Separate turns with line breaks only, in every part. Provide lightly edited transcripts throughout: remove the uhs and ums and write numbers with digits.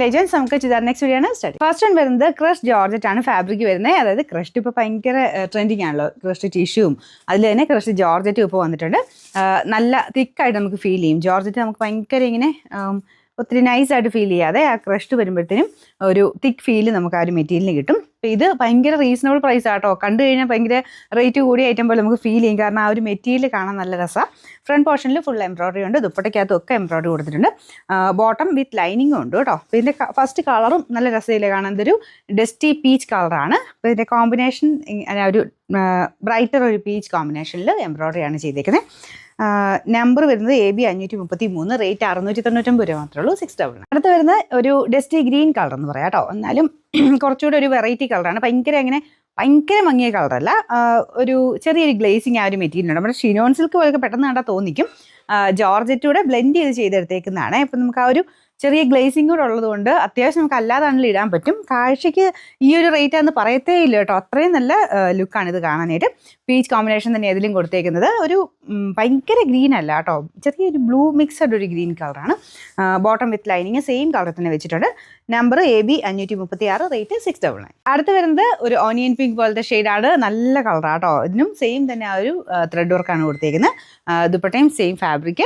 Legends നമുക്ക് ചെയ്താൽ next video ആണ് സ്റ്റാർട്ട്. ഫസ്റ്റ് വൺ വരുന്നത് ക്രഷ് ജോർജറ്റ് ആണ് ഫാബ്രിക് വരുന്നത്. അതായത് ക്രഷ്ഡ് ഇപ്പോൾ ഭയങ്കര ട്രെൻഡിങ് ആണല്ലോ, ക്രഷ്ഡ് ടിഷ്യൂവും അതിൽ തന്നെ ക്രഷ്ഡ് ജോർജറ്റും ഇപ്പോൾ വന്നിട്ടുണ്ട്. നല്ല തിക്കായിട്ട് നമുക്ക് ഫീൽ ചെയ്യും. ജോർജറ്റ് നമുക്ക് ഭയങ്കര ഇങ്ങനെ ഒത്തിരി നൈസായിട്ട് ഫീൽ ചെയ്യാതെ ആ ക്രഷ്ഡ് വരുമ്പോഴത്തേനും ഒരു തിക്ക് ഫീല് നമുക്ക് ആ ഒരു മെറ്റീരിയലിന് കിട്ടും. അപ്പോൾ ഇത് ഭയങ്കര റീസണബിൾ പ്രൈസ് ആട്ടോ. കണ്ടു കഴിഞ്ഞാൽ ഭയങ്കര റേറ്റ് കൂടിയ ഐറ്റം പോലെ നമുക്ക് ഫീൽ ചെയ്യും. കാരണം ആ ഒരു മെറ്റീരിയൽ കാണാൻ നല്ല രസമാണ്. ഫ്രണ്ട് പോർഷനിൽ ഫുൾ എംബ്രോയിഡറി ഉണ്ട്, ദുപ്പട്ടയ്ക്കകത്തൊക്കെ എംബ്രോയിഡറി കൊടുത്തിട്ടുണ്ട്. ബോട്ടം വിത്ത് ലൈനിങ്ങും ഉണ്ട് കേട്ടോ. അപ്പോൾ ഇതിൻ്റെ ഫസ്റ്റ് കളറും നല്ല രസമില്ല കാണാൻ. ഇതൊരു ഡസ്റ്റി പീച്ച് കളറാണ്. അപ്പോൾ ഇതിൻ്റെ കോമ്പിനേഷൻ ഒരു ബ്രൈറ്റർ ഒരു പീച്ച് കോമ്പിനേഷനിൽ എംബ്രോയിഡറി ആണ് ചെയ്തേക്കുന്നത്. നമ്പർ വരുന്നത് AB 533, റേറ്റ് 699 രൂപ മാത്രമേ ഉള്ളൂ, 699. അടുത്ത് വരുന്നത് ഒരു ഡസ്റ്റി ഗ്രീൻ കളർ എന്ന് പറയാം കേട്ടോ. എന്നാലും കുറച്ചുകൂടെ ഒരു വെറൈറ്റി കളറാണ്. ഭയങ്കര മങ്ങിയ കളറല്ല, ഒരു ചെറിയൊരു ഗ്ലേസിങ് ആ ഒരു മെറ്റീരിയൽ ഉണ്ട്. നമ്മുടെ ഷിനോൺ സിൽക്ക് പോലൊക്കെ പെട്ടെന്ന് കണ്ടാൽ തോന്നിക്കും. ജോർജറ്റൂടെ ബ്ലെൻഡ് ചെയ്തെടുത്തേക്കുന്നതാണ്. ഇപ്പം നമുക്ക് ആ ഒരു ചെറിയ ഗ്ലേസിങ് കൂടെ ഉള്ളതുകൊണ്ട് അത്യാവശ്യം നമുക്ക് അല്ലാതാണെങ്കിലും ഇടാൻ പറ്റും. കാഴ്ചയ്ക്ക് ഈ ഒരു റേറ്റ് ആണെന്ന് പറയത്തേ ഇല്ല കേട്ടോ. അത്രയും നല്ല ലുക്കാണ് ഇത് കാണാനായിട്ട്. പീച്ച് കോമ്പിനേഷൻ തന്നെ ഇതിലും കൊടുത്തേക്കുന്നത്. ഒരു ഭയങ്കര ഗ്രീൻ അല്ല കേട്ടോ, ചെറിയൊരു ബ്ലൂ മിക്സഡ് ഒരു ഗ്രീൻ കളറാണ്. Bottom with lining same colour തന്നെ വെച്ചിട്ടുണ്ട്. Number AB 536, rate 699. അടുത്ത് വരുന്നത് ഒരു ഓണിയൻ പിങ്ക് പോലത്തെ ഷെയ്ഡാണ്. നല്ല കളറാണ് കേട്ടോ. ഇതിനും സെയിം തന്നെ ആ ഒരു ത്രെഡ് വർക്കാണ് കൊടുത്തേക്കുന്നത്. ദുപ്പട്ടയും സെയിം ഫാബ്രിക്,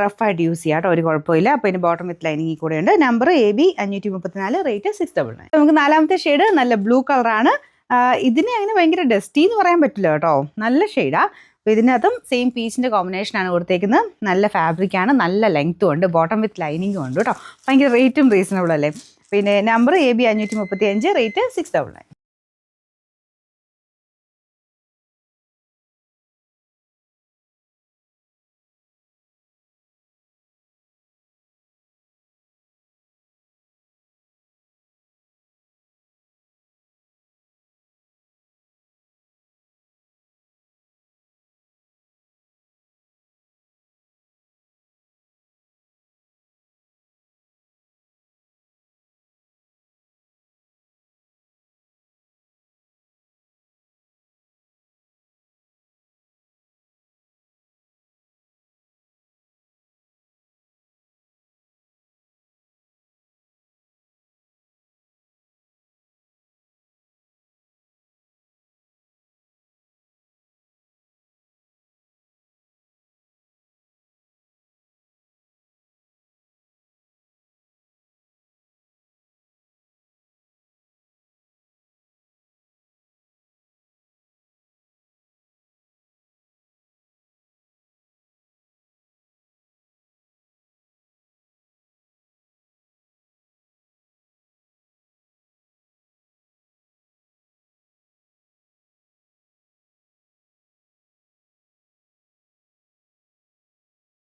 റഫായിട്ട് യൂസ് ചെയ്യാം കേട്ടോ, ഒരു കുഴപ്പമില്ല. അപ്പോൾ ഇതിന് ബോട്ടം വിത്ത് ലൈനിങ് കൂടെ ഉണ്ട്. Number AB 534, rate 699. നമുക്ക് നാലാമത്തെ ഷെയ്ഡ് നല്ല ബ്ലൂ കളറാണ്. ഇതിന് അങ്ങനെ ഭയങ്കര ഡസ്റ്റി എന്ന് പറയാൻ പറ്റില്ല കേട്ടോ, നല്ല ഷെയ്ഡാണ്. അപ്പോൾ ഇതിനകത്തും സെയിം പീച്ചിൻ്റെ കോമ്പിനേഷനാണ് കൊടുത്തേക്കുന്നത്. നല്ല ഫാബ്രിക്കാണ്, നല്ല ലെങ്ത്തും ഉണ്ട്, ബോട്ടം വിത്ത് ലൈനിങ്ങും ഉണ്ട് കേട്ടോ. ഭയങ്കര റേറ്റും റീസണബിൾ അല്ലേ. പിന്നെ നമ്പർ AB 535, റേറ്റ് 699.